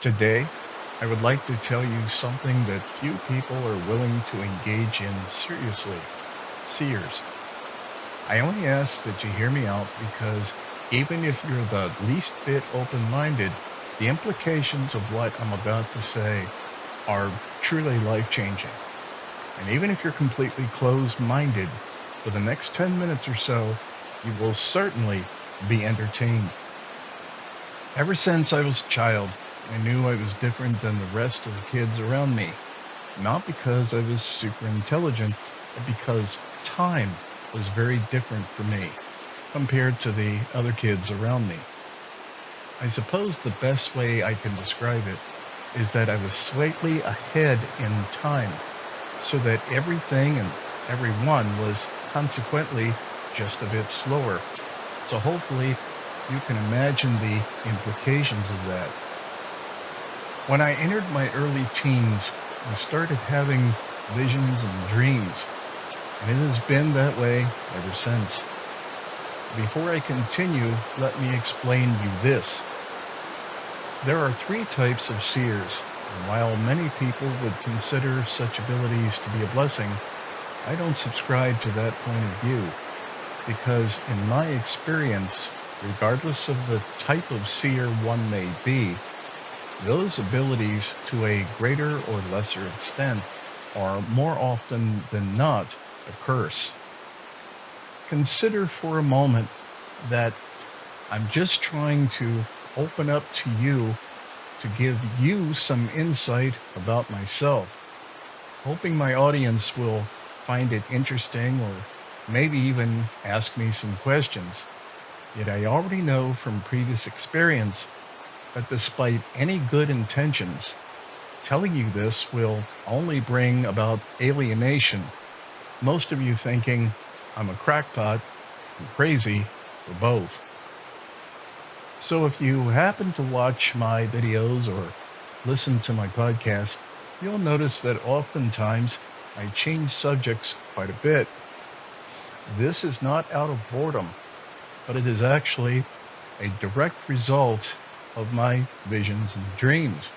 Today, I would like to tell you something that few people are willing to engage in seriously: seers. I only ask that you hear me out because even if you're the least bit open minded, the implications of what I'm about to say are truly life changing. And even if you're completely closed minded, for the next 10 minutes or so, you will certainly be entertained. Ever since I was a child, I knew I was different than the rest of the kids around me. Not because I was super intelligent, but because time was very different for me compared to the other kids around me. I suppose the best way I can describe it is that I was slightly ahead in time, so that everything and everyone was consequently just a bit slower. So hopefully you can imagine the implications of that. When I entered my early teens, I started having visions and dreams, and it has been that way ever since. Before I continue, let me explain you this. There are three types of seers, and while many people would consider such abilities to be a blessing, I don't subscribe to that point of view, because in my experience, regardless of the type of seer one may be, those abilities to a greater or lesser extent are more often than not a curse. Consider for a moment that I'm just trying to open up to you to give you some insight about myself, hoping my audience will find it interesting or maybe even ask me some questions. Yet I already know from previous experience that despite any good intentions, telling you this will only bring about alienation. Most of you thinking I'm a crackpot, I'm crazy, or both. So if you happen to watch my videos or listen to my podcast, you'll notice that oftentimes I change subjects quite a bit. This is not out of boredom, but it is actually a direct result of my visions and dreams,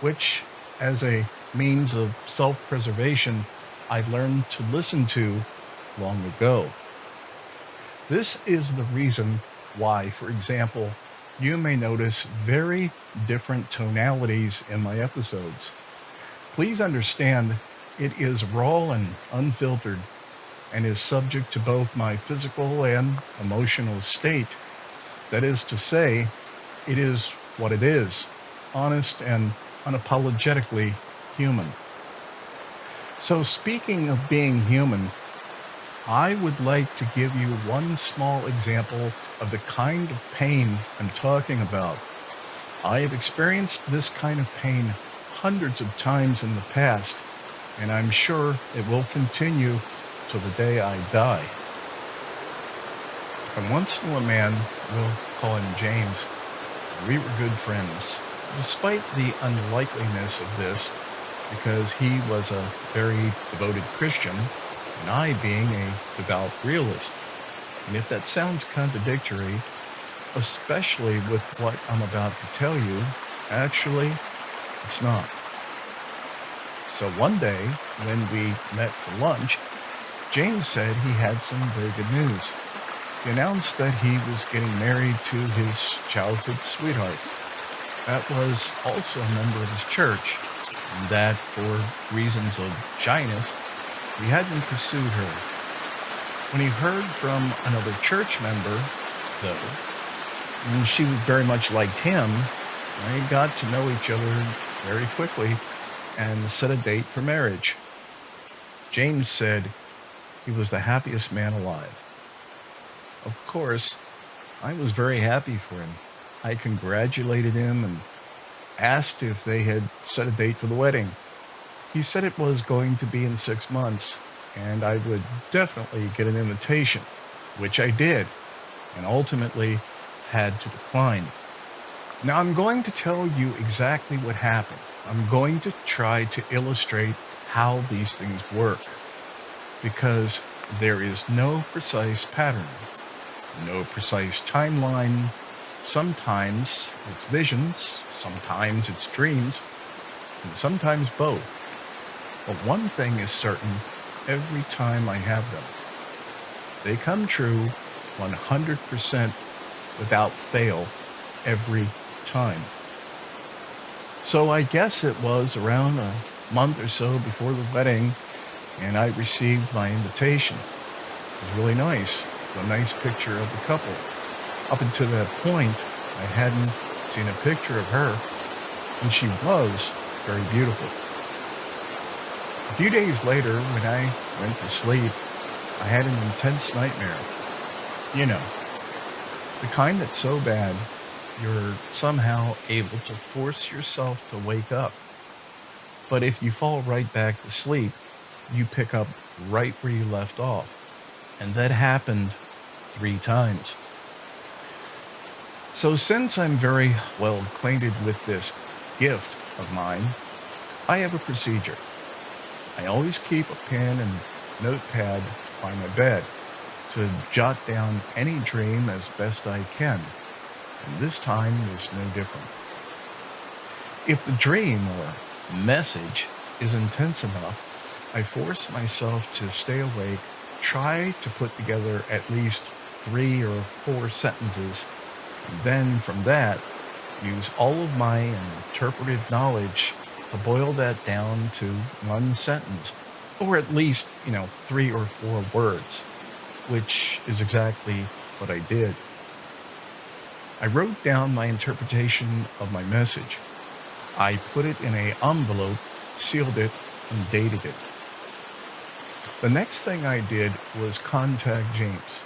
which, as a means of self-preservation, I learned to listen to long ago. This is the reason why, for example, you may notice very different tonalities in my episodes. Please understand it is raw and unfiltered and is subject to both my physical and emotional state. That is to say, it is what it is, honest and unapologetically human. So speaking of being human, I would like to give you one small example of the kind of pain I'm talking about. I have experienced this kind of pain hundreds of times in the past, and I'm sure it will continue till the day I die. I once knew a man, we'll call him James. We were good friends, despite the unlikeliness of this, because he was a very devoted Christian, and I being a devout realist. And if that sounds contradictory, especially with what I'm about to tell you, actually, it's not. So one day, when we met for lunch, James said he had some very good news. He announced that he was getting married to his childhood sweetheart. That was also a member of his church, and that, for reasons of shyness, he hadn't pursued her. When he heard from another church member, though, and she very much liked him, they got to know each other very quickly and set a date for marriage. James said he was the happiest man alive. Of course, I was very happy for him. I congratulated him and asked if they had set a date for the wedding. He said it was going to be in 6 months, and I would definitely get an invitation, which I did, and ultimately had to decline. Now I'm going to tell you exactly what happened. I'm going to try to illustrate how these things work, because there is no precise pattern, no precise timeline. Sometimes it's visions, Sometimes it's dreams, and sometimes both. But one thing is certain every time I have them. They come true 100% without fail every time. So I guess it was around a month or so before the wedding, and I received my invitation. It was really nice. A nice picture of the couple. Up until that point, I hadn't seen a picture of her, and she was very beautiful. A few days later, when I went to sleep, I had an intense nightmare. You know, the kind that's so bad, you're somehow able to force yourself to wake up. But if you fall right back to sleep, you pick up right where you left off. And that happened 3 times. So since I'm very well acquainted with this gift of mine, I have a procedure. I always keep a pen and notepad by my bed to jot down any dream as best I can. And this time is no different. If the dream or message is intense enough, I force myself to stay awake, try to put together at least 3 or 4 sentences, and then from that, use all of my interpretive knowledge to boil that down to one sentence, or at least, 3 or 4 words, which is exactly what I did. I wrote down my interpretation of my message. I put it in an envelope, sealed it, and dated it. The next thing I did was contact James.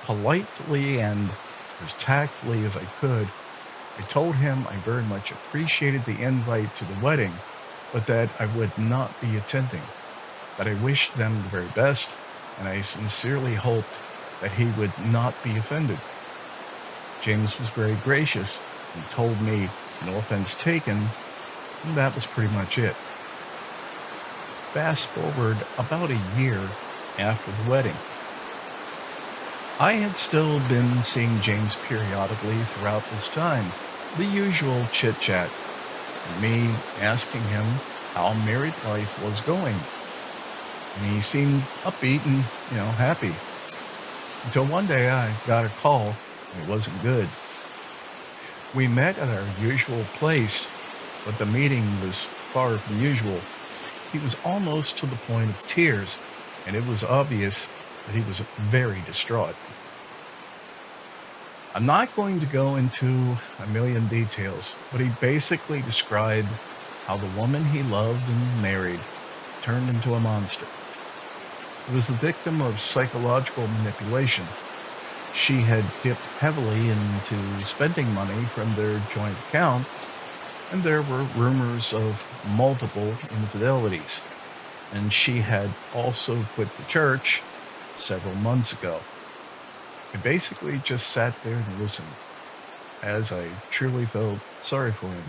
Politely and as tactfully as I could, I told him I very much appreciated the invite to the wedding, but that I would not be attending, that I wished them the very best, and I sincerely hoped that he would not be offended. James was very gracious and told me, no offense taken, and that was pretty much it. Fast forward about a year after the wedding. I had still been seeing James periodically throughout this time, the usual chit-chat, and me asking him how married life was going. And he seemed upbeat and, happy. Until one day I got a call, and it wasn't good. We met at our usual place, but the meeting was far from usual. He was almost to the point of tears, and it was obvious that he was very distraught. I'm not going to go into a million details, but he basically described how the woman he loved and married turned into a monster. He was the victim of psychological manipulation. She had dipped heavily into spending money from their joint account, and there were rumors of multiple infidelities. And she had also quit the church several months ago. I basically just sat there and listened, as I truly felt sorry for him,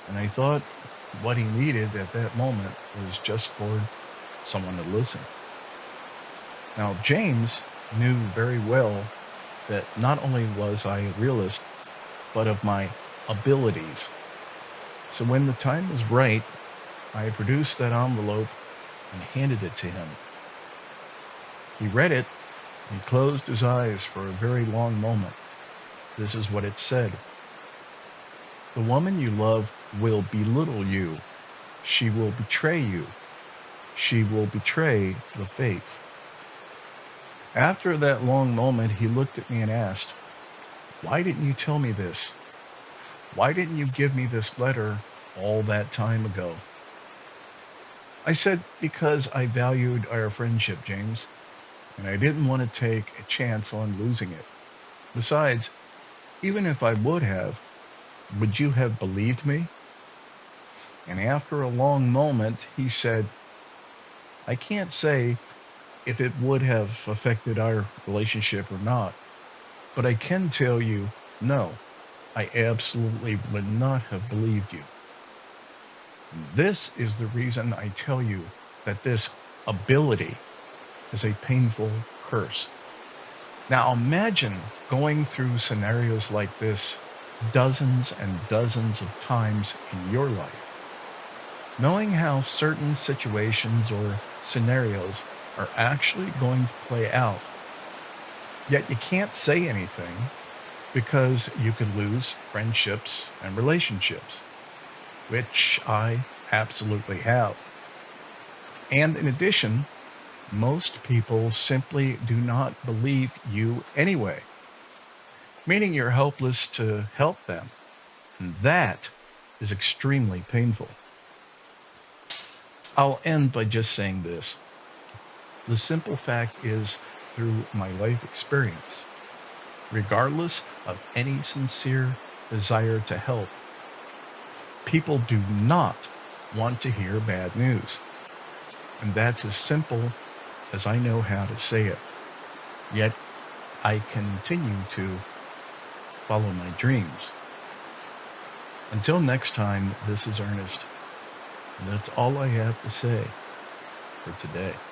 and I thought what he needed at that moment was just for someone to listen. Now, James knew very well that not only was I a realist, but of my abilities. So when the time was right, I produced that envelope and handed it to him. He read it and closed his eyes for a very long moment. This is what it said. The woman you love will belittle you. She will betray you. She will betray the faith. After that long moment, he looked at me and asked, "Why didn't you tell me this? Why didn't you give me this letter all that time ago?" I said, "Because I valued our friendship, James, and I didn't want to take a chance on losing it. Besides, even if I would have, would you have believed me?" And after a long moment, he said, "I can't say if it would have affected our relationship or not, but I can tell you, no, I absolutely would not have believed you. This is the reason I tell you that this ability is a painful curse." Now imagine going through scenarios like this dozens and dozens of times in your life. Knowing how certain situations or scenarios are actually going to play out, yet you can't say anything because you could lose friendships and relationships, which I absolutely have. And in addition, most people simply do not believe you anyway, meaning you're helpless to help them. And that is extremely painful. I'll end by just saying this. The simple fact is, through my life experience, regardless of any sincere desire to help, people do not want to hear bad news. And that's as simple as I know how to say it. Yet I continue to follow my dreams. Until next time, this is Ernest. And that's all I have to say for today.